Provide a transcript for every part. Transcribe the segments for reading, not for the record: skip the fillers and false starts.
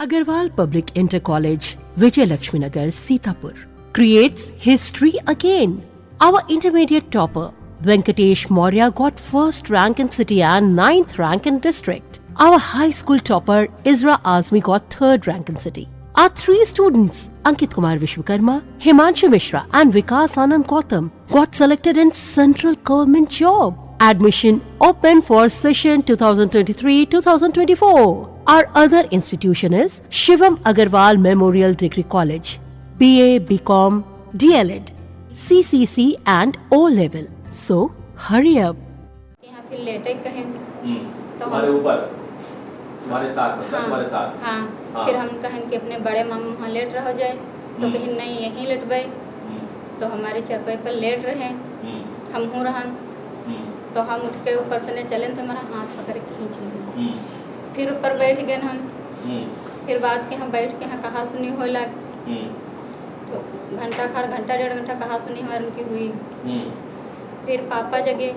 Agarwal Public Inter College, Vijay Lakshmi Nagar, Sitapur, creates history again. Our intermediate topper, Venkatesh Maurya, got first rank in city and 9th rank in district. Our high school topper, Isra Azmi, got 3rd rank in city. Our 3 students, Ankit Kumar Vishwakarma, Himanshu Mishra and Vikas Anand Gautam, got selected in central government job. Admission open for session 2023-2024. Our other institution is Shivam Agarwal Memorial Degree College, BA, BCom, DLED, CCC and O level. So hurry up. यहाँ फिर लेटे कहें तो तुम्हारे ऊपर तुम्हारे साथ मतलब तुम्हारे साथ हाँ फिर हम कहें कि अपने बड़े मामा वहाँ लेट रह जाए तो कहीं नहीं यहीं लेट गए तो हमारे चरपाई पर लेट रहे हम हूँ रहन तो हम उठ के ऊपर से नहीं चले तो हमारा हाथ पकड़ के खींच लिए फिर ऊपर बैठ गए हम फिर बाद के यहाँ बैठ के यहाँ कहा सुनी हो लग तो घंटा 1.5 घंटा कहा सुनी हमारी उनकी हुई फिर पापा जगे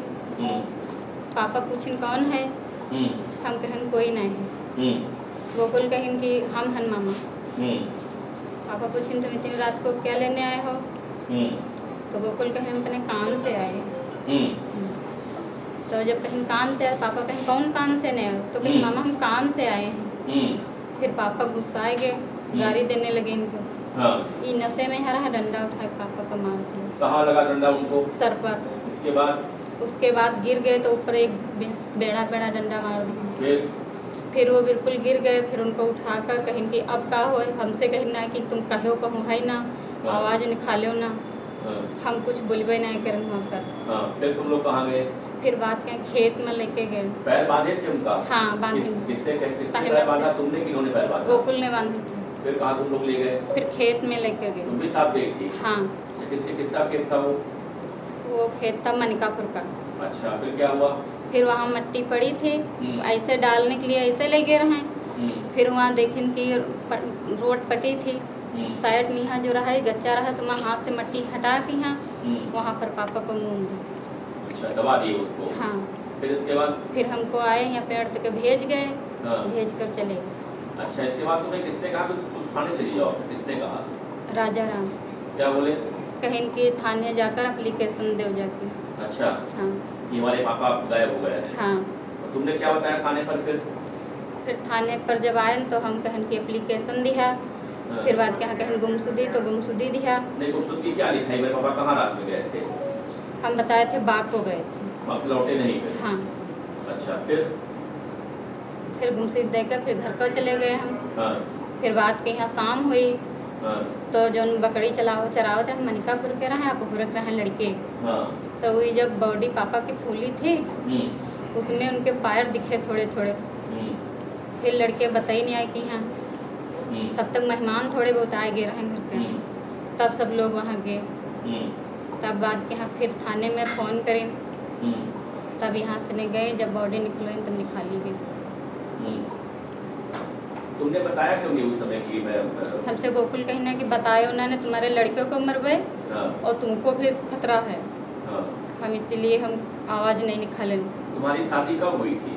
पापा पूछिन कौन है हम कहन कोई नहीं है गोकुल कहिन कि हम हन मामा पापा पूछिन तुम इतनी रात को क्या लेने आए हो तो गोकुल कहिन हम अपने काम से आए तो जब कहीं काम से आए पापा कहीं कौन काम से नहीं हो तो कहीं मामा हम काम से आए हैं फिर पापा गुस्साए गए गाड़ी देने लगे इनको ये नशे में हरा डंडा उठाए पापा को मार दिया कहाँ लगा डंडा उनको सर पर उसके बाद गिर गए तो ऊपर एक बेड़ा डंडा मार दिया फिर वो बिल्कुल गिर गए फिर उनको उठाकर कहीं कि अब का हो हमसे कहीं ना कि तुम कहो कहूँ है ना आवाज़ निकालो ना हम कुछ बोलबे नहीं करें वहाँ पर फिर तुम लोग कहाँ गए फिर बात के खेत में लेके गए पैर बांधे थे उनका हाँ बांधे किससे पैर बांधा तुमने किन्होंने पैर बांधा गोकुल ने बांधे थे फिर कहाँ तुम लोग ले गए फिर खेत में लेकर गए तुम भी साथ गई थी हाँ किसका खेत था वो खेत था मनिकापुर का अच्छा फिर क्या हुआ फिर वहाँ मिट्टी पड़ी थी ऐसे डालने के लिए ऐसे ले गए रहे फिर वहाँ देखें कि रोड पटी थी साइड में यहाँ जो रहा है गच्चा रहा तो वहाँ हाथ से मिट्टी हटा के यहाँ वहाँ पर पापा को मूंग दी अच्छा दबा दिए उसको हाँ फिर इसके बाद फिर हमको आए यहाँ पेड़ तक भेज गए भेज कर चले गए अच्छा इसके बाद तुम्हें किसने कहा कि तुम थाने चली जाओ किसने कहा राजा राम क्या बोले कहीं कि थाने जाकर एप्लीकेशन दो जाके अच्छा हाँ कि हमारे पापा गायब हो गए हैं हाँ तो तुमने क्या बताया थाने पर फिर थाने पर जब आए तो हम कहन की एप्लीकेशन दिया फिर बाद के यहाँ कहन गुमशुदी तो गुमशुदी दिया नहीं गुमशुदगी क्या लिखाई मेरे पापा कहाँ रात में गए थे हम बताए थे बाग को गए थे वापस लौटे नहीं फिर हाँ अच्छा फिर गुमशुदी देकर फिर घर को चले गए हम फिर बाद के यहाँ शाम हुई तो जो बकरी चरावत थे हम मनिकापुर के रहे घुरक रहे लड़के तो वही जब बॉडी पापा की फूली थी उसमें उनके पैर दिखे थोड़े थोड़े फिर लड़के बताई नहीं आए कि यहाँ तब तक मेहमान थोड़े बहुत आए गए रहे घर पे तब सब लोग वहाँ गए तब बाद के यहाँ फिर थाने में फ़ोन करें तब यहाँ से नहीं गए जब बॉडी निकलो तब निकाली गई तुमने बताया क्यों नहीं उस समय कि मैं हमसे गोकुल कहीं ना कि बताया उन्होंने तुम्हारे लड़कियों को मरवे और तुमको भी खतरा है हम इसीलिए हम आवाज़ नहीं निकालें तुम्हारी शादी कब हुई थी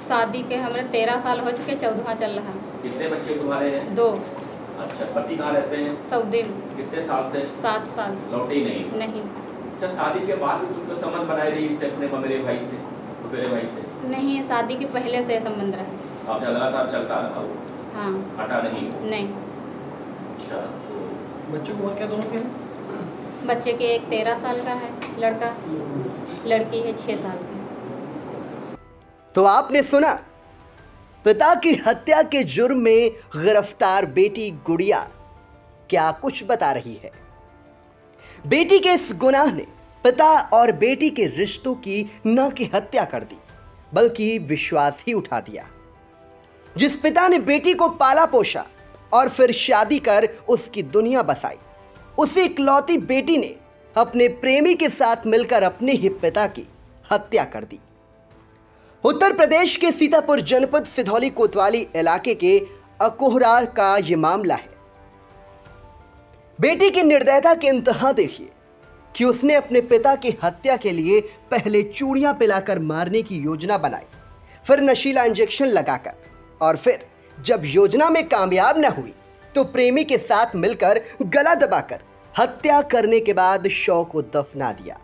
शादी के हमारे 13 साल हो चुके 14वां चल रहा है कितने बच्चे तुम्हारे हैं 2 अच्छा पति कहाँ रहते हैं सऊदी कितने साल से 7 साल लौटे ही नहीं अच्छा शादी के बाद भी तुम तो संबंध बनाए रही इससे अपने मेरे भाई से मेरे भाई से नहीं शादी के पहले से संबंध रहा आपने लगातार चलता रहा वो हाँ हटा नहीं अच्छा तो बच्चों को क्या दोनों के हैं बच्चे के एक 13 साल का है लड़का लड़की है 6 साल की। तो आपने सुना पिता की हत्या के जुर्म में गिरफ्तार बेटी गुड़िया क्या कुछ बता रही है। बेटी के इस गुनाह ने पिता और बेटी के रिश्तों की न कि हत्या कर दी बल्कि विश्वास ही उठा दिया। जिस पिता ने बेटी को पाला पोसा और फिर शादी कर उसकी दुनिया बसाई, उसी इकलौती बेटी ने अपने प्रेमी के साथ मिलकर अपने ही पिता की हत्या कर दी। उत्तर प्रदेश के सीतापुर जनपद सिधौली कोतवाली इलाके के अकोहरार का यह मामला है। बेटी की निर्दयता के इंतहा देखिए कि उसने अपने पिता की हत्या के लिए पहले चूड़ियां पिलाकर मारने की योजना बनाई, फिर नशीला इंजेक्शन लगाकर और फिर जब योजना में कामयाब न हुई तो प्रेमी के साथ मिलकर गला दबाकर हत्या करने के बाद शव को दफना दिया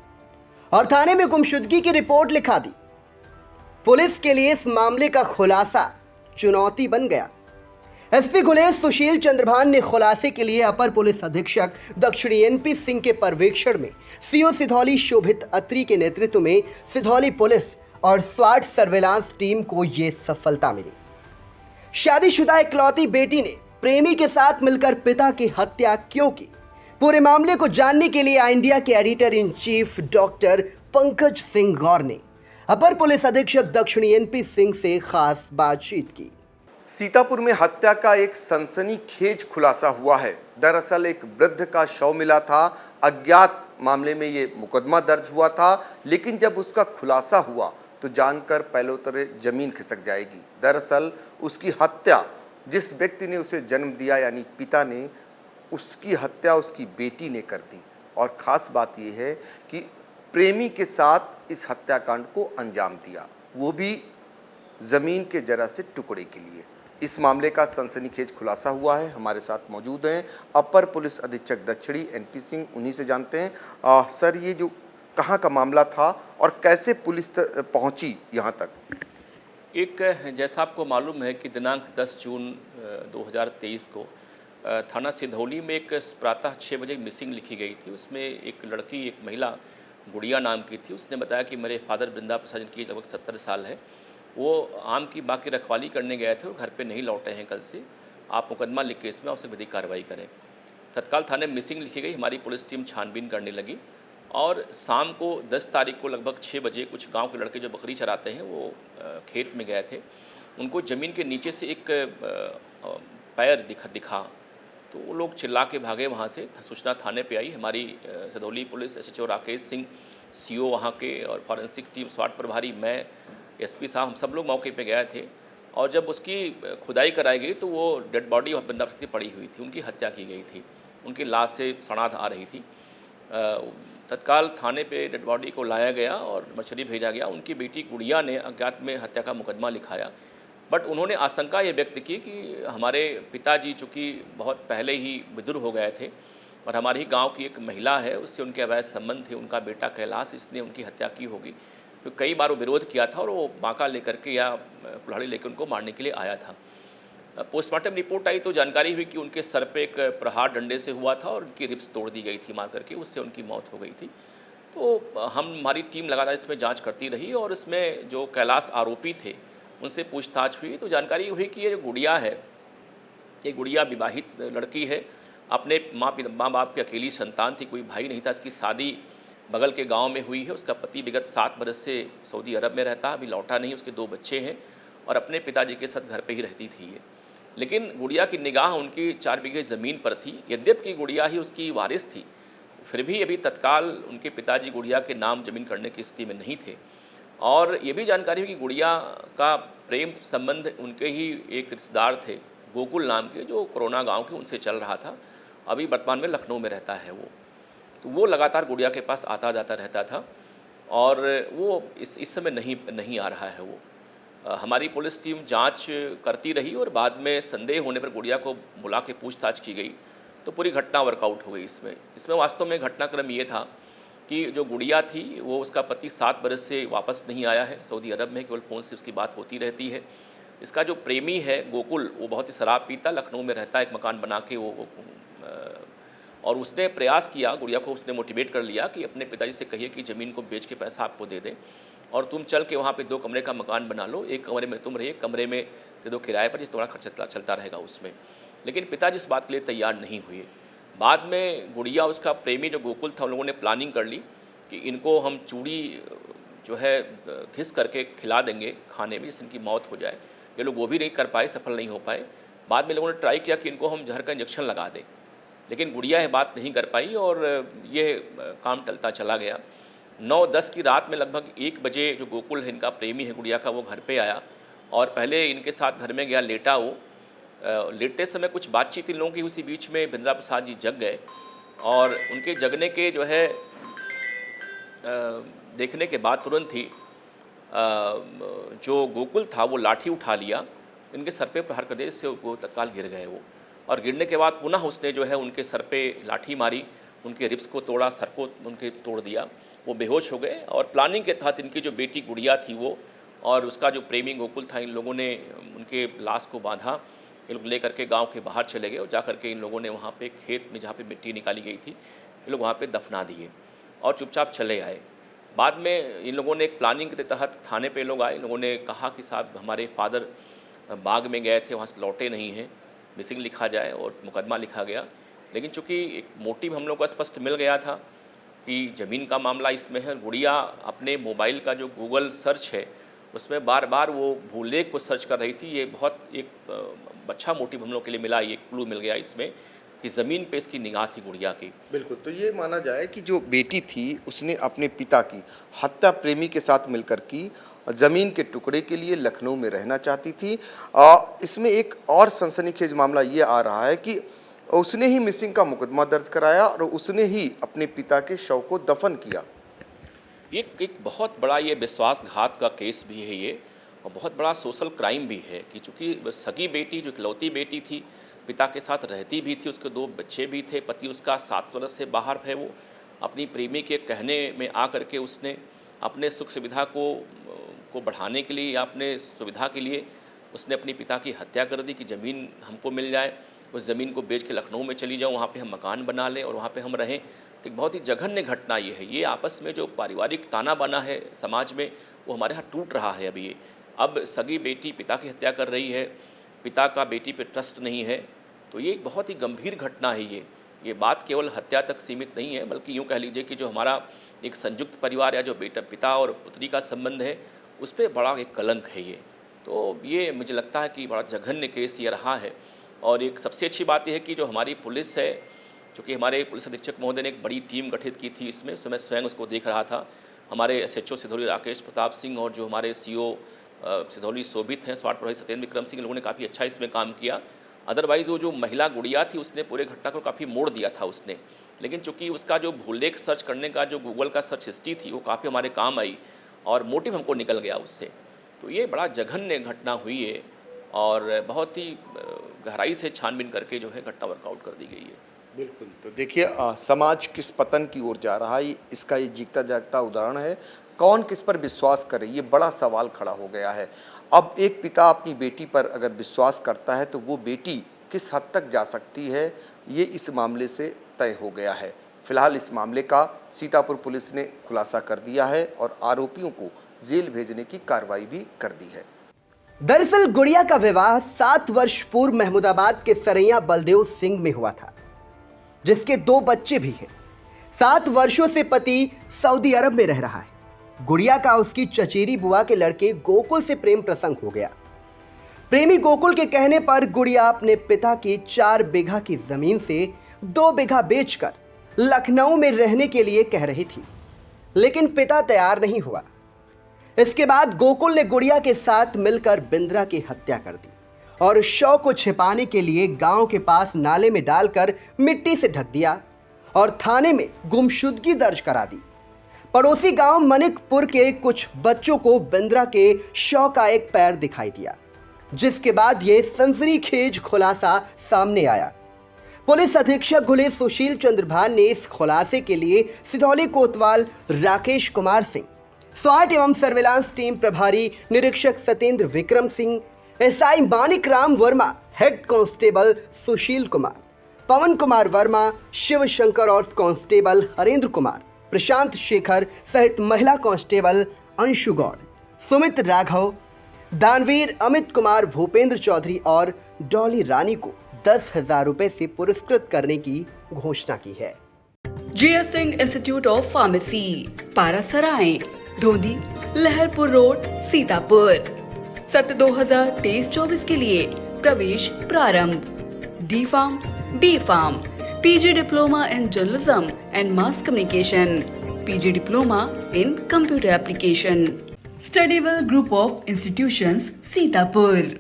और थाने में गुमशुदगी की रिपोर्ट लिखा दी। पुलिस के लिए इस मामले का खुलासा चुनौती बन गया। एसपी गुलेश सुशील चंद्रभान ने खुलासे के लिए अपर पुलिस अधीक्षक दक्षिणी एनपी सिंह के पर्यवेक्षण में सीओ सिधौली शोभित अत्री के नेतृत्व में सिधौली पुलिस और स्वाट सर्वेलांस टीम को यह सफलता मिली। शादीशुदा इकलौती बेटी ने प्रेमी के साथ मिलकर पिता की हत्या क्यों की, पूरे मामले को जानने के लिए इंडिया के editor in chief doctor Pankaj Singh Gaur ने अपर पुलिस अधीक्षक दक्षिणी एनपी सिंह से खास बातचीत की। सीतापुर में हत्या का एक सनसनीखेज खुलासा हुआ है। दरअसल एक वृद्ध का शव मिला था। अज्ञात मामले में ये मुकदमा दर्ज हुआ था, लेकिन जब उसका खुलासा हुआ तो जानकर पहलोतरे जमीन खिसक जाएगी। दरअसल उसकी हत्या जिस व्यक्ति ने उसे जन्म दिया यानी पिता ने, उसकी हत्या उसकी बेटी ने कर दी। और ख़ास बात यह है कि प्रेमी के साथ इस हत्याकांड को अंजाम दिया, वो भी ज़मीन के जरा से टुकड़े के लिए। इस मामले का सनसनीखेज खुलासा हुआ है। हमारे साथ मौजूद हैं अपर पुलिस अधीक्षक दक्षिणी एनपी सिंह, उन्हीं से जानते हैं। सर, ये जो कहाँ का मामला था और कैसे पुलिस पहुंची यहाँ तक? एक जैसा आपको मालूम है कि दिनांक 10 जून 2023 को थाना सिधौली में एक प्रातः 6 बजे मिसिंग लिखी गई थी। उसमें एक लड़की, एक महिला गुड़िया नाम की थी। उसने बताया कि मेरे फादर वृंदा प्रसाद, की लगभग 70 साल है, वो आम की बाग की रखवाली करने गए थे और घर पे नहीं लौटे हैं कल से, आप मुकदमा लिख के इसमें आवश्यक विधिक कार्रवाई करें। तत्काल थाने मिसिंग लिखी गई। हमारी पुलिस टीम छानबीन करने लगी और शाम को 10 तारीख को लगभग 6 बजे कुछ गांव के लड़के जो बकरी चराते हैं वो खेत में गए थे। उनको ज़मीन के नीचे से एक पैर दिखा तो वो लोग चिल्ला के भागे वहाँ से। सूचना थाने पे आई। हमारी Sidhauli police SHO Rakesh Singh, CO वहाँ के, और फॉरेंसिक टीम, स्वाट प्रभारी, मैं, एसपी साहब, हम सब लोग मौके पे गए थे। और जब उसकी खुदाई कराई गई तो वो डेड बॉडी वृंदा प्रसाद की पड़ी हुई थी, उनकी हत्या की गई थी, उनकी लाश से सड़ाध आ रही थी। तत्काल थाने पे डेड बॉडी को लाया गया और मछली भेजा गया। उनकी बेटी गुड़िया ने अज्ञात में हत्या का मुकदमा लिखाया, बट उन्होंने आशंका ये व्यक्त की कि हमारे पिताजी चूँकि बहुत पहले ही विधुर हो गए थे और हमारे ही गांव की एक महिला है, उससे उनके अवैध संबंध थे, उनका बेटा कैलाश, इसने उनकी हत्या की होगी। तो कई बार वो विरोध किया था और वो बांका लेकर के या कुल्हाड़ी लेकर उनको मारने के लिए आया था। पोस्टमार्टम रिपोर्ट आई तो जानकारी हुई कि उनके सर पे एक प्रहार डंडे से हुआ था और उनकी रिब्स तोड़ दी गई थी मार करके, उससे उनकी मौत हो गई थी। तो हमारी टीम लगातार इसमें जांच करती रही और इसमें जो कैलाश आरोपी थे उनसे पूछताछ हुई तो जानकारी हुई कि ये जो गुड़िया है, ये गुड़िया विवाहित लड़की है, अपने माँ बाप की अकेली संतान थी, कोई भाई नहीं था। इसकी शादी बगल के गांव में हुई है। उसका पति विगत 7 बरस से सऊदी अरब में रहता, अभी लौटा नहीं। उसके 2 बच्चे हैं और अपने पिताजी के साथ घर पे ही रहती थी ये। लेकिन गुड़िया की निगाह उनकी 4 बीघे ज़मीन पर थी। यद्यपि की गुड़िया ही उसकी वारिस थी, फिर भी अभी तत्काल उनके पिताजी गुड़िया के नाम ज़मीन करने की स्थिति में नहीं थे। और ये भी जानकारी हुई कि गुड़िया का प्रेम संबंध उनके ही एक रिश्तेदार थे, गोकुल नाम के, जो कोरोना गाँव के, उनसे चल रहा था। अभी वर्तमान में लखनऊ में रहता है वो। तो वो लगातार गुड़िया के पास आता जाता रहता था और वो इस समय नहीं आ रहा है वो। हमारी पुलिस टीम जांच करती रही और बाद में संदेह होने पर गुड़िया को बुला के पूछताछ की गई तो पूरी घटना वर्कआउट हो गई। इसमें वास्तव में घटनाक्रम ये था कि जो गुड़िया थी वो, उसका पति 7 बरस से वापस नहीं आया है सऊदी अरब में, केवल फ़ोन से उसकी बात होती रहती है। इसका जो प्रेमी है गोकुल, वो बहुत ही शराब पीता, लखनऊ में रहता है, एक मकान बना के वो और उसने प्रयास किया, गुड़िया को उसने मोटिवेट कर लिया कि अपने पिताजी से कहिए कि ज़मीन को बेच के पैसा आपको दे दें और तुम चल के वहाँ पे 2 कमरे का मकान बना लो, 1 कमरे में तुम रहिए, 1 कमरे में दे दो किराए पर, जिस तुम्हारा खर्चा चलता रहेगा उसमें। लेकिन पिताजी इस बात के लिए तैयार नहीं हुए। बाद में गुड़िया, उसका प्रेमी जो गोकुल था, उन लोगों ने प्लानिंग कर ली कि इनको हम चूड़ी जो है घिस करके खिला देंगे खाने में, जिससे इनकी मौत हो जाए। ये लोग वो भी नहीं कर पाए, सफल नहीं हो पाए। बाद में लोगों ने ट्राई किया कि इनको हम जहर का इंजेक्शन लगा दें, लेकिन गुड़िया ये बात नहीं कर पाई और ये काम टलता चला गया। 9-10 की रात में लगभग 1 बजे जो गोकुल है, इनका प्रेमी है गुड़िया का, वो घर पे आया और पहले इनके साथ घर में गया, लेटा। वो लेटते समय कुछ बातचीत इन लोगों की, उसी बीच में वृंदा प्रसाद जी जग गए और उनके जगने के जो है देखने के बाद तुरंत ही जो गोकुल था वो लाठी उठा लिया इनके सर पे प्रहार करने से वो तत्काल गिर गए वो, और गिरने के बाद पुनः उसने जो है उनके सर पे लाठी मारी, उनके रिब्स को तोड़ा, सर को उनके तोड़ दिया, वो बेहोश हो गए। और प्लानिंग के तहत इनकी जो बेटी गुड़िया थी वो और उसका जो प्रेमी गोकुल था, इन लोगों ने उनके लाश को बांधा, ये लोग लेकर के गांव के बाहर चले गए और जा करके इन लोगों ने वहाँ पे खेत में जहाँ पे मिट्टी निकाली गई थी, ये लोग वहाँ पे दफना दिए और चुपचाप चले आए। बाद में इन लोगों ने एक प्लानिंग के तहत थाने पे लोग आए, इन लोगों ने कहा कि साहब हमारे फादर बाग में गए थे, वहाँ से लौटे नहीं हैं, मिसिंग लिखा जाए, और मुकदमा लिखा गया। लेकिन चूँकि एक मोटिव हम लोग को स्पष्ट मिल गया था कि ज़मीन का मामला इसमें है, गुड़िया अपने मोबाइल का जो गूगल सर्च है उसमें बार बार वो भूलेख को सर्च कर रही थी। ये बहुत एक अच्छा मोटिव हम लोग के लिए मिला, ये क्लू मिल गया इसमें कि ज़मीन पे इसकी निगाह थी गुड़िया की। बिल्कुल, तो ये माना जाए कि जो बेटी थी उसने अपने पिता की हत्या प्रेमी के साथ मिलकर की, ज़मीन के टुकड़े के लिए लखनऊ में रहना चाहती थी। इसमें एक और सनसनीखेज मामला ये आ रहा है कि उसने ही मिसिंग का मुकदमा दर्ज कराया और उसने ही अपने पिता के शव को दफन किया। एक बहुत बड़ा ये विश्वासघात का केस भी है ये, और बहुत बड़ा सोशल क्राइम भी है कि चूँकि सगी बेटी जो इकलौती बेटी थी, पिता के साथ रहती भी थी, उसके 2 बच्चे भी थे, पति उसका 7 वर्ष से बाहर है, वो अपनी प्रेमी के कहने में आ करके उसने अपने सुख सुविधा को बढ़ाने के लिए या अपने सुविधा के लिए उसने अपने पिता की हत्या कर दी कि ज़मीन हमको मिल जाए, उस ज़मीन को बेच के लखनऊ में चली जाऊँ, वहाँ पे हम मकान बना लें और वहाँ पे हम रहें। तो एक बहुत ही जघन्य घटना ये है। ये आपस में जो पारिवारिक ताना बाना है समाज में, वो हमारे यहाँ टूट रहा है अभी। अब सगी बेटी पिता की हत्या कर रही है, पिता का बेटी पे ट्रस्ट नहीं है, तो ये एक बहुत ही गंभीर घटना है। ये बात केवल हत्या तक सीमित नहीं है, बल्कि यूँ कह लीजिए कि जो हमारा एक संयुक्त परिवार या जो पिता और पुत्री का संबंध है, उस पर बड़ा एक कलंक है ये। तो ये मुझे लगता है कि बड़ा जघन्य केस ये रहा है। और एक सबसे अच्छी बात यह है कि जो हमारी पुलिस है, चूँकि हमारे पुलिस अधीक्षक महोदय ने एक बड़ी टीम गठित की थी इसमें, मैं स्वयं उसको देख रहा था। हमारे SHO सिधौली राकेश प्रताप सिंह और जो हमारे CO सिधौली शोभित हैं, स्वास्थ्य प्रभारी सत्येंद्र विक्रम सिंह, लोगों ने काफ़ी अच्छा इसमें काम किया। अदरवाइज़ वो जो महिला गुड़िया थी उसने पूरे घटना को काफ़ी मोड़ दिया था उसने, लेकिन चूँकि उसका जो भूलेख सर्च करने का जो गूगल का सर्च हिस्ट्री थी वो काफ़ी हमारे काम आई और मोटिव हमको निकल गया उससे। तो ये बड़ा जघन्य घटना हुई है और बहुत ही गहराई से छानबीन करके जो है घटना वर्कआउट कर दी गई है। बिल्कुल, तो देखिए समाज किस पतन की ओर जा रहा है, इसका ये जीता जागता उदाहरण है। कौन किस पर विश्वास करे, ये बड़ा सवाल खड़ा हो गया है। अब एक पिता अपनी बेटी पर अगर विश्वास करता है तो वो बेटी किस हद तक जा सकती है, ये इस मामले से तय हो गया है। फिलहाल इस मामले का सीतापुर पुलिस ने खुलासा कर दिया है और आरोपियों को जेल भेजने की कार्रवाई भी कर दी है। दरअसल गुड़िया का विवाह 7 वर्ष पूर्व महमूदाबाद के सरैया बलदेव सिंह में हुआ था, जिसके 2 बच्चे भी हैं। 7 वर्षों से पति सऊदी अरब में रह रहा है। गुड़िया का उसकी चचेरी बुआ के लड़के गोकुल से प्रेम प्रसंग हो गया। प्रेमी गोकुल के कहने पर गुड़िया अपने पिता की 4 बीघा की जमीन से 2 बीघा बेचकर लखनऊ में रहने के लिए कह रही थी, लेकिन पिता तैयार नहीं हुआ। इसके बाद गोकुल ने गुड़िया के साथ मिलकर बिंद्रा की हत्या कर दी और शव को छिपाने के लिए गांव के पास नाले में डालकर मिट्टी से ढक दिया और थाने में गुमशुदगी दर्ज करा दी। पड़ोसी गांव मनिकपुर के कुछ बच्चों को बिंद्रा के शव का एक पैर दिखाई दिया, जिसके बाद यह सनसनीखेज खुलासा सामने आया। पुलिस अधीक्षक गुले सुशील चंद्र भान ने इस खुलासे के लिए सिधौली कोतवाल राकेश कुमार सिंह, स्वाट एवं सर्विलांस टीम प्रभारी निरीक्षक Satyendra Vikram Singh, SI Manik Ram Verma, head constable Sushil Kumar, Pawan Kumar Verma, Shiv Shankar और कांस्टेबल हरेंद्र कुमार, प्रशांत शेखर सहित महिला कांस्टेबल अंशु गौड़, सुमित राघव, दानवीर अमित कुमार, भूपेंद्र चौधरी और डॉली रानी को 10,000 रुपए से पुरस्कृत करने की घोषणा की है। JS Singh institute of pharmacy, Parasrai, Dhondhi, Laharpur road, Sitapur. सत्र 2023-24 के लिए प्रवेश प्रारंभ। D.Pharm, B.Pharm, PG diploma in journalism and mass communication, PG diploma in computer application. Studywell group of institutions, Sitapur.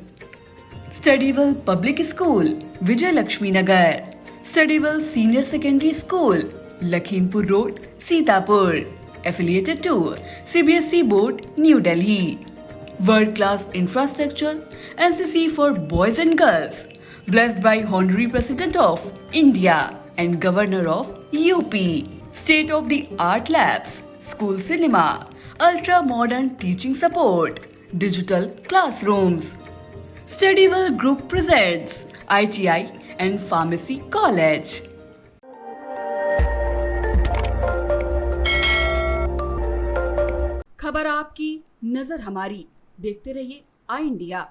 Studywell public school, Vijay Lakshmi Nagar. Studywell senior secondary school, Lakhimpur road, Sitapur. Affiliated to CBSE Board, New Delhi. world-class infrastructure, NCC for boys and girls, blessed by Honorary President of India and Governor of UP, state-of-the-art labs, school cinema, ultra-modern teaching support, digital classrooms. Studyville Group presents ITI and Pharmacy College. खबर आपकी, नजर हमारी। देखते रहिए आई India.